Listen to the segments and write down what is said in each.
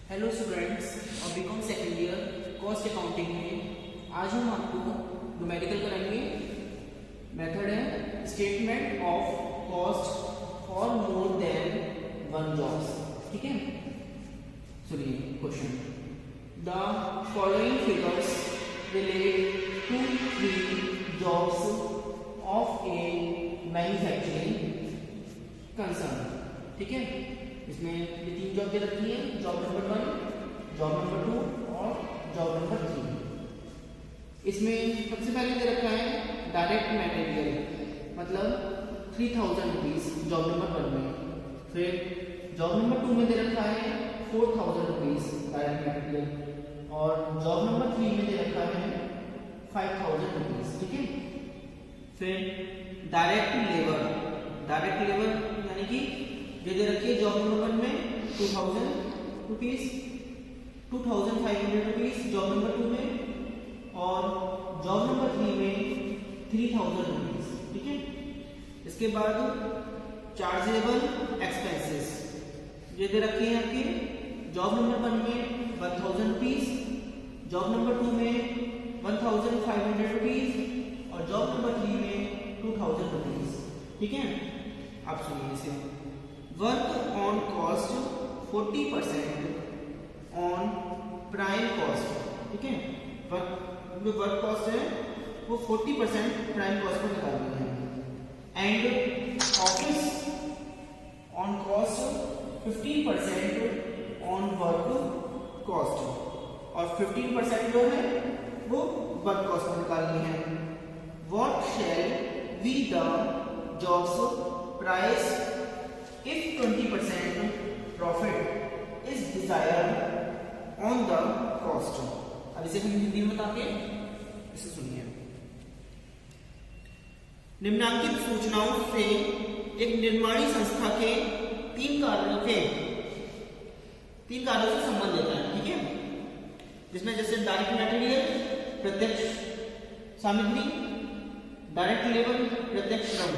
Hello students और BCom second year cost accounting में आज हम आपको न्यूमेरिकल कराएंगे। मेथड है statement of cost for more than one jobs. ठीक है, सुनिए question. The following figures relate to 3 jobs of a manufacturing concern. ठीक है, इसमें ये 3 जॉब दे रखी है, जॉब नंबर 1, जॉब नंबर 2 और जॉब नंबर 3। इसमें सबसे पहले दे रखा है डायरेक्ट मटेरियल, मतलब 3000 रुपीज जॉब नंबर 1 में। फिर जॉब नंबर 2 में दे रखा है 4000 रुपीज डायरेक्ट मटेरियल और जॉब नंबर 3 में दे रखा है 5000 रुपीज। ठीक है, फिर डायरेक्ट लेबर यानी कि दे रखी है जॉब नंबर 1 में 2000 रुपीज, 2500 रुपीज जॉब नंबर 2 में और जॉब नंबर 3 में 3000 रुपीज। ठीक है, इसके बाद चार्जेबल एक्सपेंसेस ये दे रखे हैं आपके जॉब नंबर 1 में 1000 रुपीज, जॉब नंबर 2 में 1500 रुपीज और जॉब नंबर 3 में 2000 रुपीज। ठीक है, आप सुनिए इसे। Work on cost 40% on prime cost. ठीक है, जो वर्क कॉस्ट है वो 40% प्राइम कॉस्ट पर निकालनी है। And office on cost 15% on work cost और 15% जो है वो वर्क कॉस्ट पर निकालनी है। What shall be the jobs price if 20% profit is desired on the cost। अब इसे हम हिंदी में बताते हैं, इसे सुनिए। निम्नलिखित सूचनाओं से एक निर्माणी संस्था के 3 कार्यों से संबंधित है। ठीक है, जिसमें जैसे डायरेक्ट मटेरियल प्रत्यक्ष सामग्री, डायरेक्ट लेबर प्रत्यक्ष श्रम।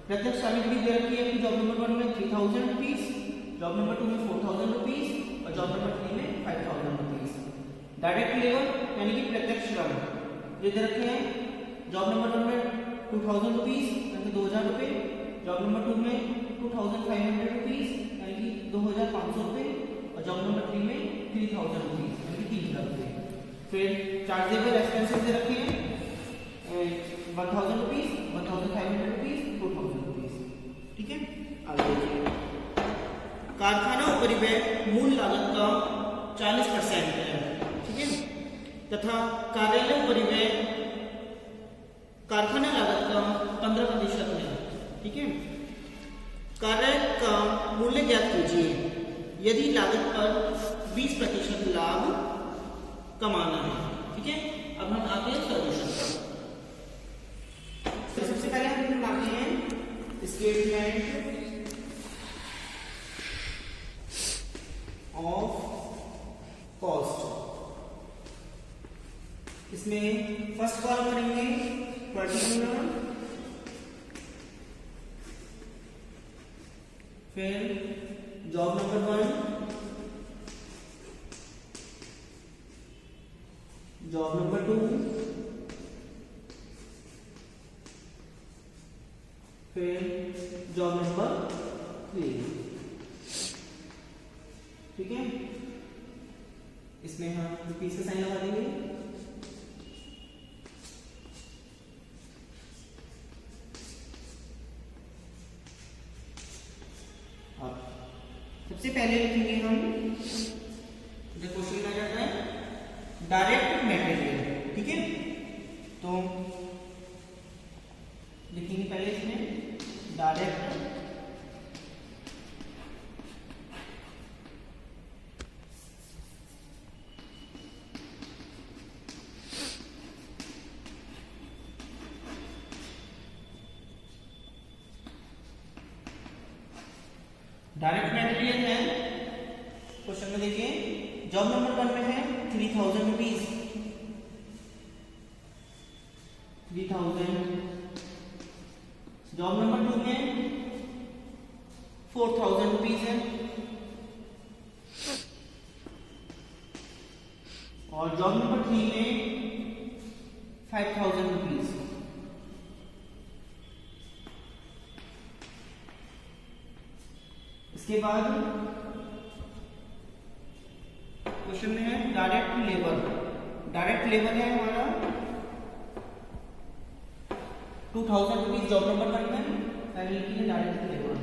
प्रत्यक्ष सामग्री दे रखी है जॉब नंबर 1 में 3000 रुपीज, जॉब नंबर 2 में 4000 रुपीज और जॉब नंबर 3 में 5000 रुपीज। डायरेक्ट लेबर यानी कि प्रत्यक्ष श्रम ये दे रखे हैं जॉब नंबर 1 में 2000 रुपीज यानी कि 2000 रुपए, जॉब नंबर 2 में 2500 रुपीज यानी कि 2500 रुपए और जॉब नंबर 3 में 3000 रुपीज यानी कि 3000 रुपए। फिर चार्जेबल एक्सपेंसेस दे रखे हैं 1000 रुपीज, 1500 रुपीज, 2000 रुपीज। ठीक है, आगे देखिए। कारखाना परिव्यय मूल लागत का 40% है। ठीक है, तथा कार्यालय परिव्यय कारखाना लागत का 15% है। ठीक है, कार्य का मूल्य ज्ञात कीजिए यदि लागत पर 20% लाभ कमाना है। ठीक है, अब हम आते हैं सॉल्यूशन पर। तो सबसे पहले हम बनाते हैं स्टेटमेंट ऑफ कॉस्ट। इसमें फर्स्ट कॉलम करेंगे पर्टिकुलर, फिर जॉब नंबर 1, जॉब नंबर 2, फिर जॉब नंबर 3। ठीक है, इसमें हम रुपीज का साइन लगा देंगे। अब सबसे पहले लिखेंगे हम जो क्वेश्चन आ जाता है डायरेक्ट मटेरियल। ठीक है, तो लिखेंगे पहले इसमें डायरेक्ट मटेरियल है। क्वेश्चन में देखिए जॉब नंबर 1 में है 3000 रुपीज, 3000। जॉब नंबर 2 में 4000 रुपीज है और जॉब नंबर 3 में 5,000 रुपीज। इसके बाद क्वेश्चन में है डायरेक्ट लेबर। डायरेक्ट लेबर है हमारा 2,000 रुपीज जॉब नंबर 1 में, पहले लिखिए डायरेक्ट लेबर।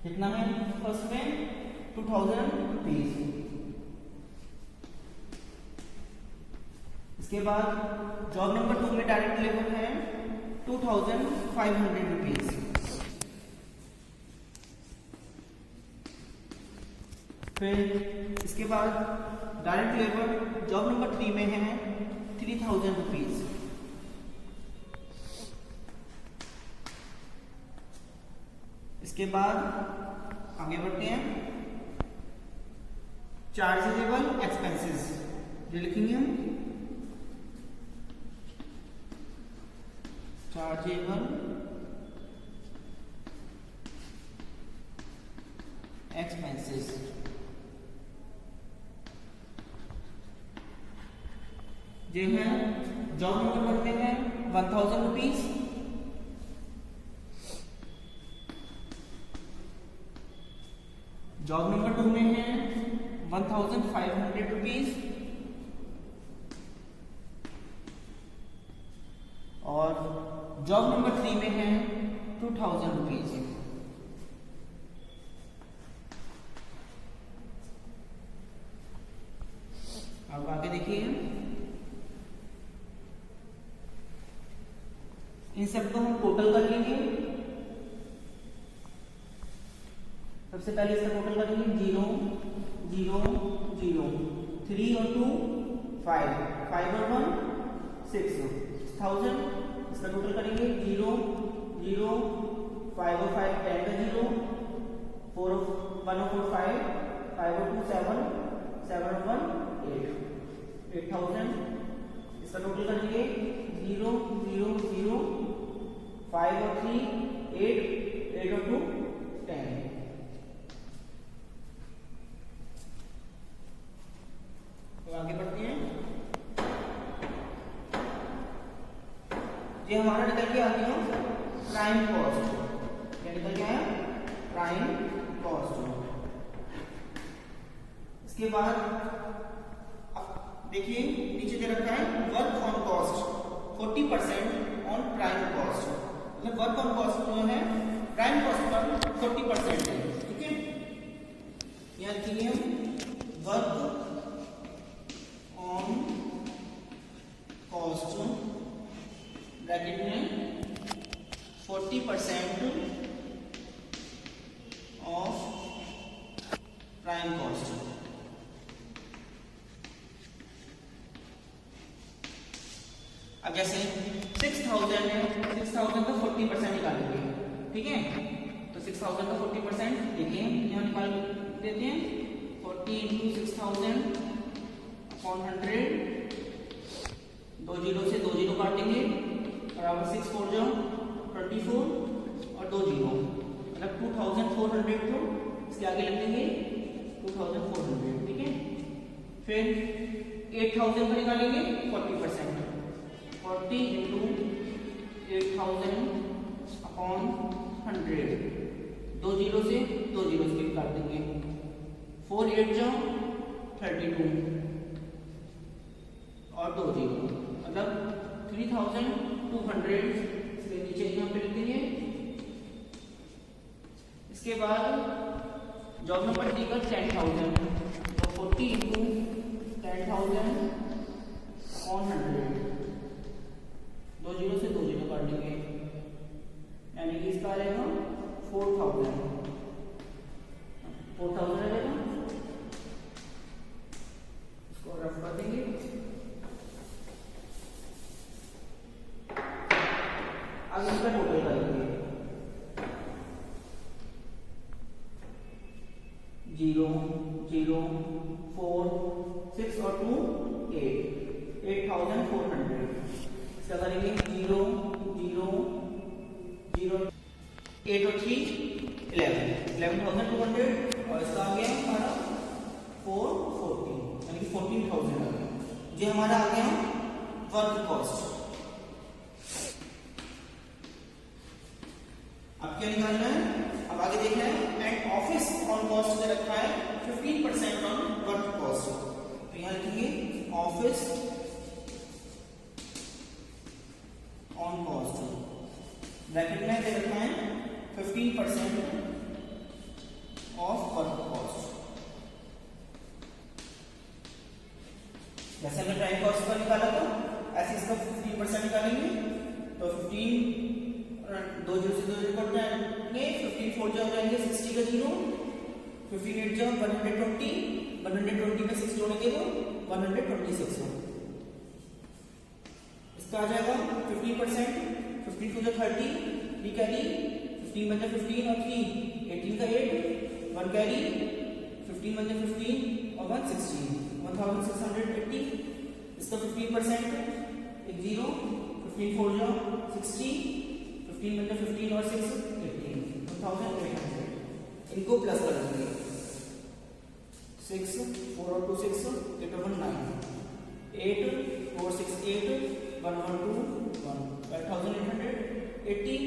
कितना है फर्स्ट में 2,000 रुपीज। इसके बाद जॉब नंबर 2 में डायरेक्ट लेबर है 2,500 रुपीज। फिर इसके बाद डायरेक्ट लेबर जॉब नंबर 3 में है 3,000 रुपीज। इसके बाद आगे बढ़ते हैं, चार्जेबल एक्सपेंसेस जो लिखेंगे हम, चार्जेबल एक्सपेंसेस जो है जॉब नंबर 1 में है 1,000 रुपीज। जॉब नंबर 2 में है 1,500 रुपीज और जॉब नंबर 3 में है 2,000 रुपीज। अब आगे देखिए, इन सबको हम टोटल कर लेंगे। सबसे पहले इसका टोटल करेंगे 0 0 0, 3 और 2 5, 5 और 1 6,000। इसका टोटल करेंगे 0 0, 5 और 5 10 का 0, 4 और 1 और 4 5, 5 और 2 7, 7 और 1 8, 8,000। इसका टोटल करेंगे 0 0 0, 5 और 3 8, 8 और 2 10। आगे बढ़ते हैं, ये हमारा निकल के आ गया प्राइम कॉस्ट। क्या निकल के आया? Prime cost. इसके बाद देखिए नीचे दे रखा है work on cost 40% on prime cost. मतलब वर्क ऑन कॉस्ट जो है प्राइम कॉस्ट पर 40% है। ठीक है, यहाँ लिखिए हम वर्क ऑन कॉस्ट ब्रैकेट में 40% ऑफ प्राइम कॉस्ट। अब जैसे 6,000 है, 6,000 का 40% निकालेंगे। ठीक है, तो 6,000 का 40% देखिए यहाँ निकाल देते हैं 40 इंटू 6,000 अपॉन 100, 2 जीरो से 2 जीरो काटेंगे बराबर 6 4 जो 24 और 2 जीरो मतलब 2,400 को इसके आगे लिख देंगे 2,400। ठीक है, फिर 8,000 का निकालेंगे 40%, 40 इंटू 8,000 अपॉन 100, 2 जीरो से 2 जीरो स्किप काट देंगे, 4 8 जो 32 और 2 जीरो मतलब 3,200 इसके नीचे यहाँ पे लिख देंगे। इसके बाद जॉब नंबर 3 का 10,000, तो 40 इंटू 10,000 अपॉन 100, 2 जीरो से 2 जीरो काट देंगे यानी कि इसका आ जाएगा 4,000 आ जाएगा। इसको रफ कर देंगे। अब इसका टोटल करेंगे 0 0 4 6 और 2 8, 8,400। इसका करेंगे 0 0 0 8 और 3 11,200 और इसका आ गया हमारा 440 यानी कि 14,000 आ गया। ये हमारा आ गया वर्क कॉस्ट। अब क्या निकालना है, अब आगे देखना है एंड ऑफिस ऑन कॉस्ट दे रखा है 15% ऑन वर्क कॉस्ट, तो यहां लिखेंगे ऑफिस ऑन कॉस्ट, ब्रैकेट में दे रखा है 15% ऑफ वर्क कॉस्ट। जैसे हमने प्राइम कॉस्ट का निकाला था ऐसे इसका 15% निकालेंगे, तो 15 दो जीरो से दो जीरो कट जाएंगे, 15 4 जा हो जाएंगे 60 का जीरो, 15 8 जा 120, 120 में 6 जोड़ेंगे तो 126 हो। इसका आ जाएगा 15%, 15 2 जा 30, 3 कैरी, 15 बन जा 15 और 3 18 का 8, 1 कैरी, 15 बन जा 15 और 1 16, 1680। इसका 15% एक जीरो, 15 4 जा 60, 15 बन जा 15 और 6 18, 1800। इनको प्लस कर देंगे 6 4 और 2 6 8 और 1 9, 8 4 6 8 1 1 2 1 12,880।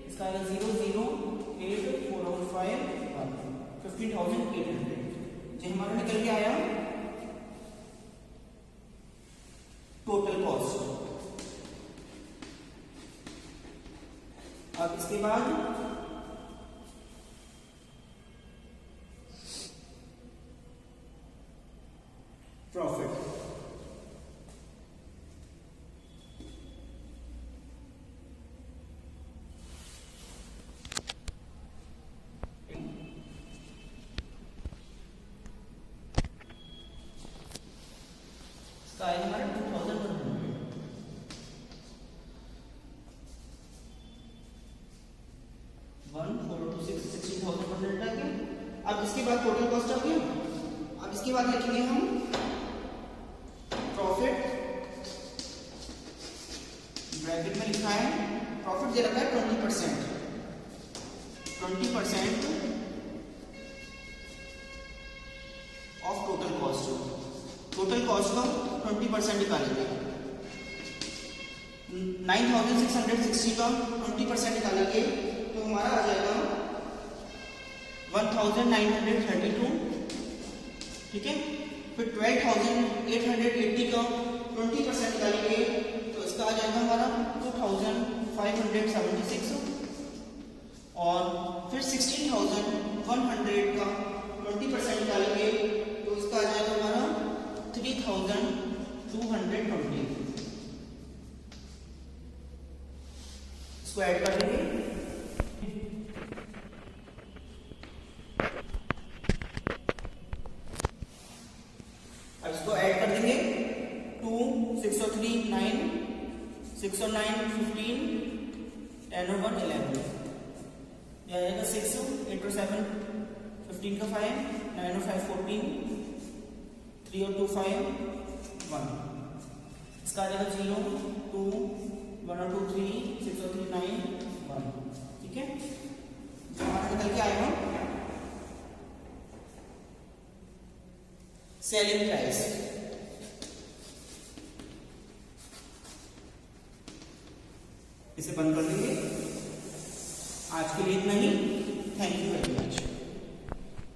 इसका आएगा 0 0 8 4 और 5 1 15,800। जो हमारा निकल के आया टोटल कॉस्ट। अब इसके बाद प्रॉफिट। इसका आएगा हमारा 2,100। 1 4 2 6 16,100 आ गया। अब इसके बाद टोटल कॉस्ट आ गया। अब इसके बाद लिखेंगे हम प्रॉफिट, ब्रैकेट में लिखा है प्रॉफिट दे रखा है 20% of total cost. Total cost का 20% निकालेंगे। 9,660 का 20% निकालेंगे तो हमारा आ जाएगा 1,932। ठीक है, फिर 12,880 का 20% निकालेंगे तो इसका आ जाएगा हमारा 2,576। और फिर 16,100 का 20% निकालेंगे तो इसका आ जाएगा हमारा 3,220। इसको ऐड कर देंगे। अब इसको ऐड कर देंगे 2 6 और 3 9, 6 और 9 15, 10 और 1 11। यह आएगा 6 8 और 7 15 का 5, 9 और 5 14, 3 और 2 5 1। इसका आ जाएगा 0 2 1 और 2 3, 6 और 3 9 1। ठीक है, जो हमारा निकल के आएगा सेलिंग प्राइस। इसे बंद कर देंगे। आज के लिए इतना ही।